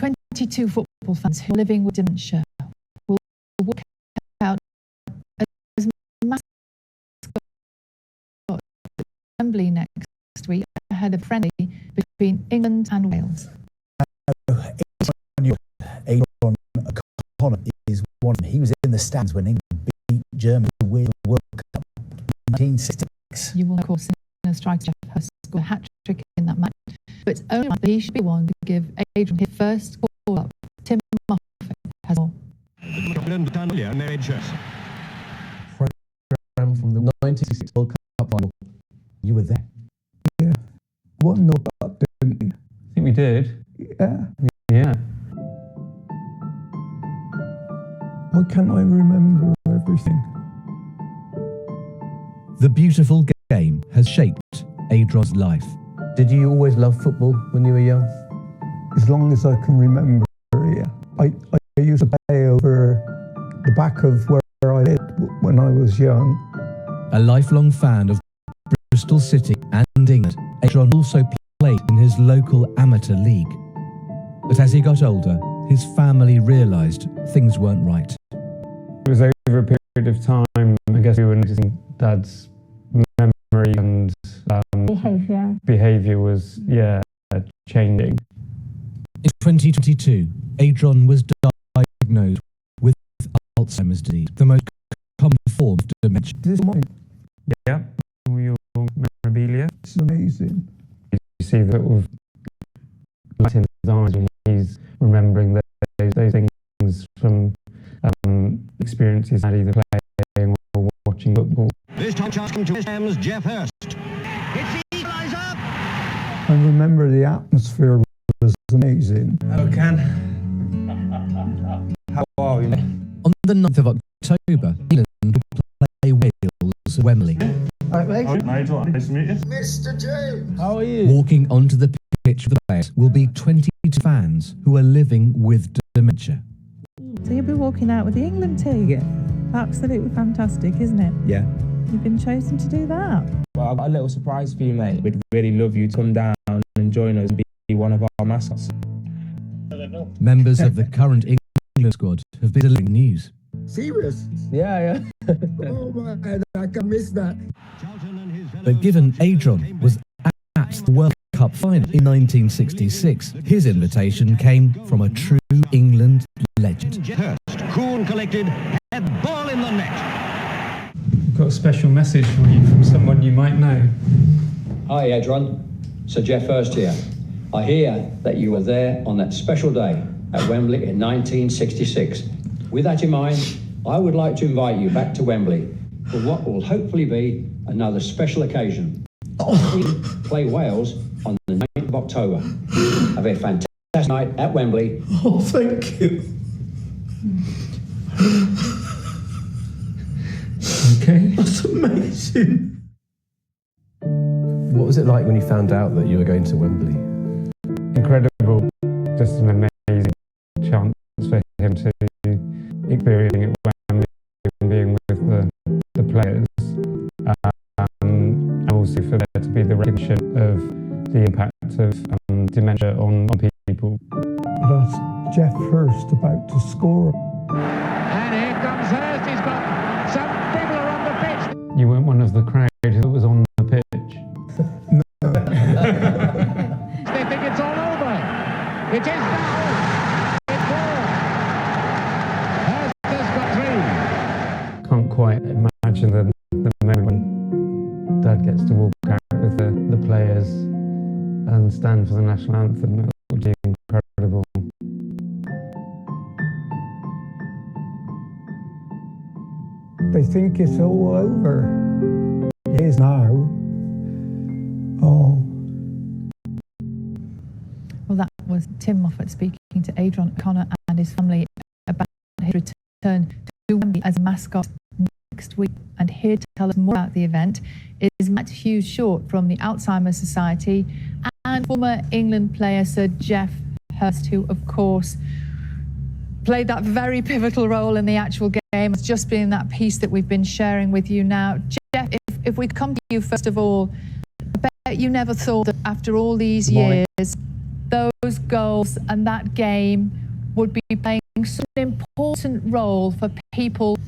22 football fans who are living with dementia will walk out as mascots at Wembley next week ahead of friendly between England and Wales. Adron is one. He was in the stands when England beat Germany to win the World Cup in 1966. You will, of course, see a striker Geoff Hurst score a hat-trick in that match, but it's only he should be one to give Adron his first call-up. Tim Moffat has more. Program from the 1966 World Cup final. You were there. Yeah. Won the cup, didn't we? I think we did. Yeah. Yeah. Why can't I remember everything? The beautiful game has shaped Adron's life. Did you always love football when you were young? As long as I can remember, yeah. I used to play over the back of where I lived when I was young. A lifelong fan of Bristol City and England, Adron also played in his local amateur league. But as he got older, his family realised things weren't right. It was over a period of time, I guess we were noticing Dad's memory and behaviour was, changing. In 2022, Adron was diagnosed with Alzheimer's disease, the most common form of dementia. This is mine. Yeah, all your memorabilia. It's amazing. You see the sort of light in his eyes when he's remembering those things from experiences at either playing or watching football. This time asking to Ham's Geoff Hurst. It's the equaliser. I remember the atmosphere was amazing. Hello, Ken. How are you? On the 9th of October, England will play Wales at Wembley. Hi, mate. Nice to meet you. Mr. James. How are you? Walking onto the pitch with the players will be 22 fans who are living with dementia. So you'll be walking out with the England tee. Absolutely fantastic, isn't it? Yeah. You've been chosen to do that. Well, I've got a little surprise for you, mate. We'd really love you to come down and join us and be one of our mascots. Members of the current England squad have been delivering news. Serious? Yeah. Oh my God, I can miss that. But given Adron was at the World Cup final in 1966, his invitation came from a true England legend. Hurst, cool and collected, had ball in the net. I've got a special message for you from someone you might know. Hi, Adron. Sir Geoff Hurst here. I hear that you were there on that special day at Wembley in 1966. With that in mind, I would like to invite you back to Wembley for what will hopefully be another special occasion. Play Wales on the 9th of October. Have a fantastic night at Wembley. Oh, thank you. Okay. That's amazing. What was it like when you found out that you were going to Wembley? Incredible. Just an amazing chance for him to experience it at Wembley and being with the players. And also for there to be the recognition of the impact of dementia on people. That's Geoff Hurst about to score. And here comes Hurst. He's got some people are on the pitch. You weren't one of the crowd that was on the pitch. They think it's all over. It is now. It's four. Hurst has got 3. Can't quite imagine the moment when Dad gets to walk out with the players and stand for the national anthem. It would be incredible. They think it's all over. It is now. Oh. Well, that was Tim Moffat speaking to Adron O'Connor and his family about his return to Wembley as a mascot next week. And here to tell us more about the event is Matt Hughes Short from the Alzheimer Society and former England player Sir Geoff Hurst, who, of course, played that very pivotal role in the actual game. It's just been that piece that we've been sharing with you now. Geoff, if we come to you first of all, I bet you never thought that after all these years, those goals and that game would be playing such an important role for people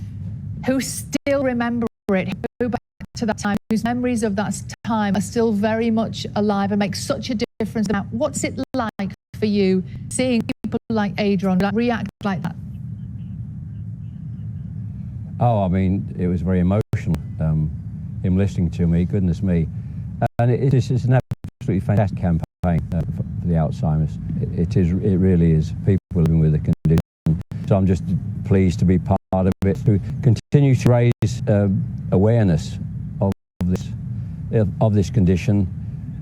who still remember it, who go back to that time, whose memories of that time are still very much alive and make such a difference. Now, what's it like for you seeing people like Adron react like that? Oh, I mean, it was very emotional, him listening to me, goodness me. And it's an absolutely fantastic campaign for the Alzheimer's. It really is. People living with the condition. So I'm just pleased to be part of it, to continue to raise awareness of this condition.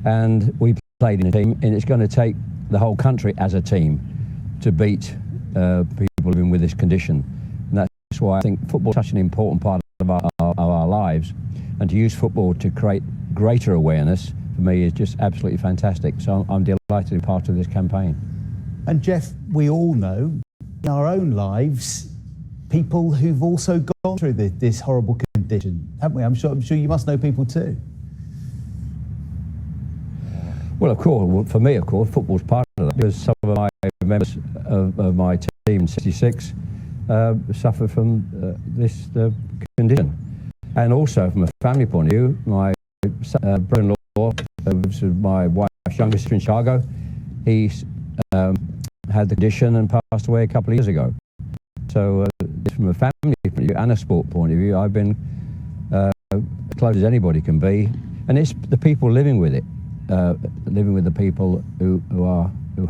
And we played in a team, and it's going to take the whole country as a team to beat people living with this condition. And that's why I think football is such an important part of our lives. And to use football to create greater awareness, for me, is just absolutely fantastic. So I'm delighted to be part of this campaign. And Geoff, we all know in our own lives people who've also gone through this horrible condition, haven't we? I'm sure you must know people too. Well, of course, for me, of course, football's part of that, because some of my members of my team in '66 suffered from this condition. And also, from a family point of view, my brother-in-law, my wife's younger sister in Chicago, he had the condition and passed away a couple of years ago. So from a family point of view and a sport point of view, I've been close as anybody can be. And it's the people living with it, living with the people who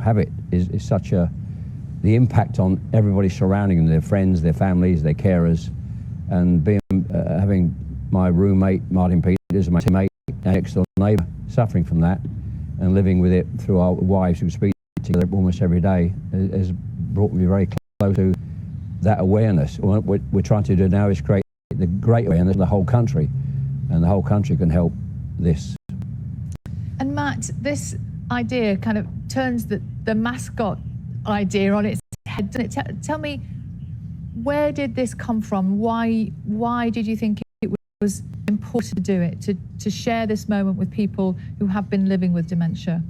have it is such the impact on everybody surrounding them, their friends, their families, their carers, and having my roommate Martin Peters, my teammate, and next door neighbour suffering from that, and living with it through our wives who speak together almost every day, has brought me very close to that awareness. What we're trying to do now is create the great awareness of the whole country, and the whole country can help this. And Matt, this idea kind of turns the mascot idea on its head, doesn't it? Tell me, where did this come from? Why did you think it was important to do it, to share this moment with people who have been living with dementia?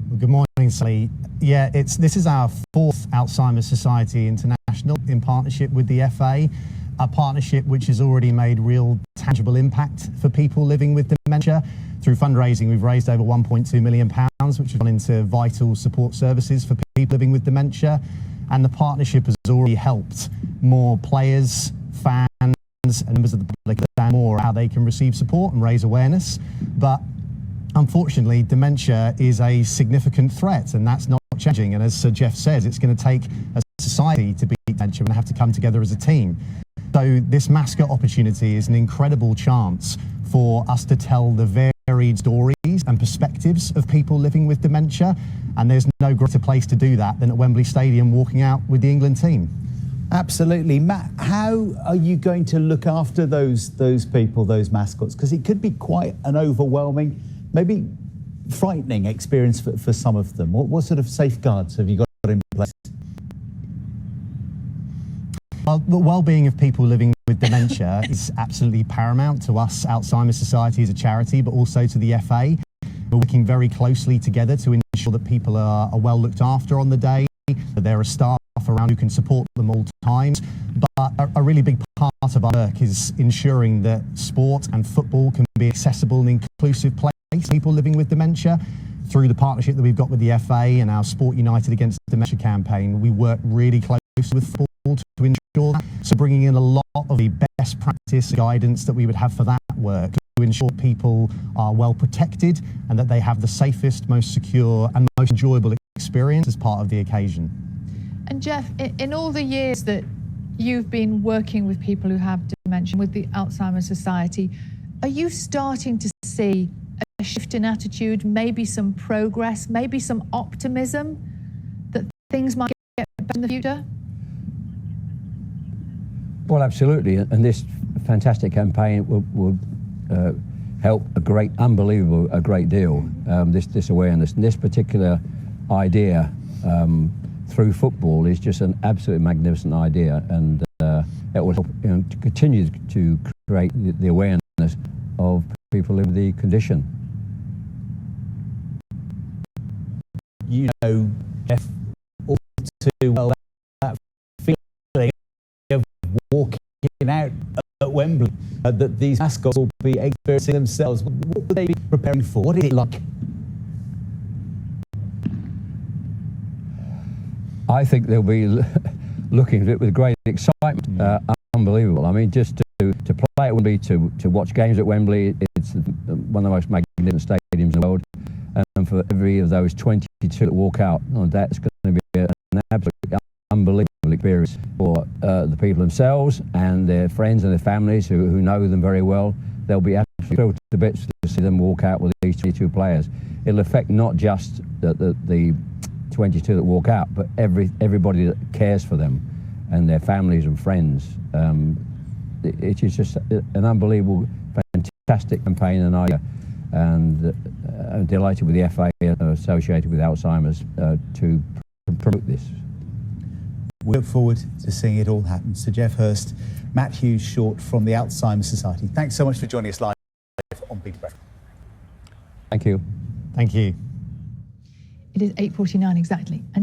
Well, good morning, Sally. Yeah, this is our 4th Alzheimer's Society International in partnership with the FA, a partnership which has already made real tangible impact for people living with dementia. Through fundraising, we've raised over £1.2 million, which has gone into vital support services for people living with dementia. And the partnership has already helped more players, fans, and members of the public understand more how they can receive support and raise awareness. But unfortunately, dementia is a significant threat, and that's not changing. And as Sir Geoff says, it's going to take a society to beat dementia, and have to come together as a team. So this mascot opportunity is an incredible chance for us to tell the varied stories and perspectives of people living with dementia, and there's no greater place to do that than at Wembley Stadium, walking out with the England team. Absolutely. Matt, how are you going to look after those people, those mascots? Because it could be quite an overwhelming, maybe frightening experience for some of them. What sort of safeguards have you got in place? Well, the well-being of people living with dementia is absolutely paramount to us, Alzheimer's Society as a charity, but also to the FA. We're working very closely together to ensure that people are well looked after on the day, that there are staff around who can support them all times. But a really big part of our work is ensuring that sport and football can be accessible and inclusive place for people living with dementia. Through the partnership that we've got with the FA and our Sport United Against Dementia campaign, we work really closely with football to ensure that. So bringing in a lot of the best practice guidance that we would have for that work to ensure people are well protected and that they have the safest, most secure and most enjoyable experience as part of the occasion. And Geoff, in all the years that you've been working with people who have dementia with the Alzheimer's Society, are you starting to see a shift in attitude, maybe some progress, maybe some optimism that things might get better in the future? Well, absolutely, and this fantastic campaign will help a great deal. This awareness and this particular idea through football is just an absolutely magnificent idea, and it will help to continue to create the awareness of people living with the condition. you know, Geoff, all too well that feeling of walking out at Wembley, that these mascots will be experiencing themselves. What will they be preparing for? What is it like? I think they'll be looking at it with great excitement. Unbelievable. I mean, just to play at Wembley, to watch games at Wembley, it's one of the most magnificent stadiums in the world. And for every of those 22 that walk out, that's going to be an absolutely unbelievable experience for the people themselves and their friends and their families who know them very well. They'll be absolutely thrilled to bits to see them walk out with these 22 players. It'll affect not just the 22 that walk out, but everybody that cares for them and their families and friends. It is just an unbelievable, fantastic campaign, and I'm delighted with the FA associated with Alzheimer's to promote this. We look forward to seeing it all happen. So Geoff Hurst, Matt Hughes Short from the Alzheimer Society, thanks so much for joining us live on Peterborough. Thank you. Thank you. It is 8:49 exactly. And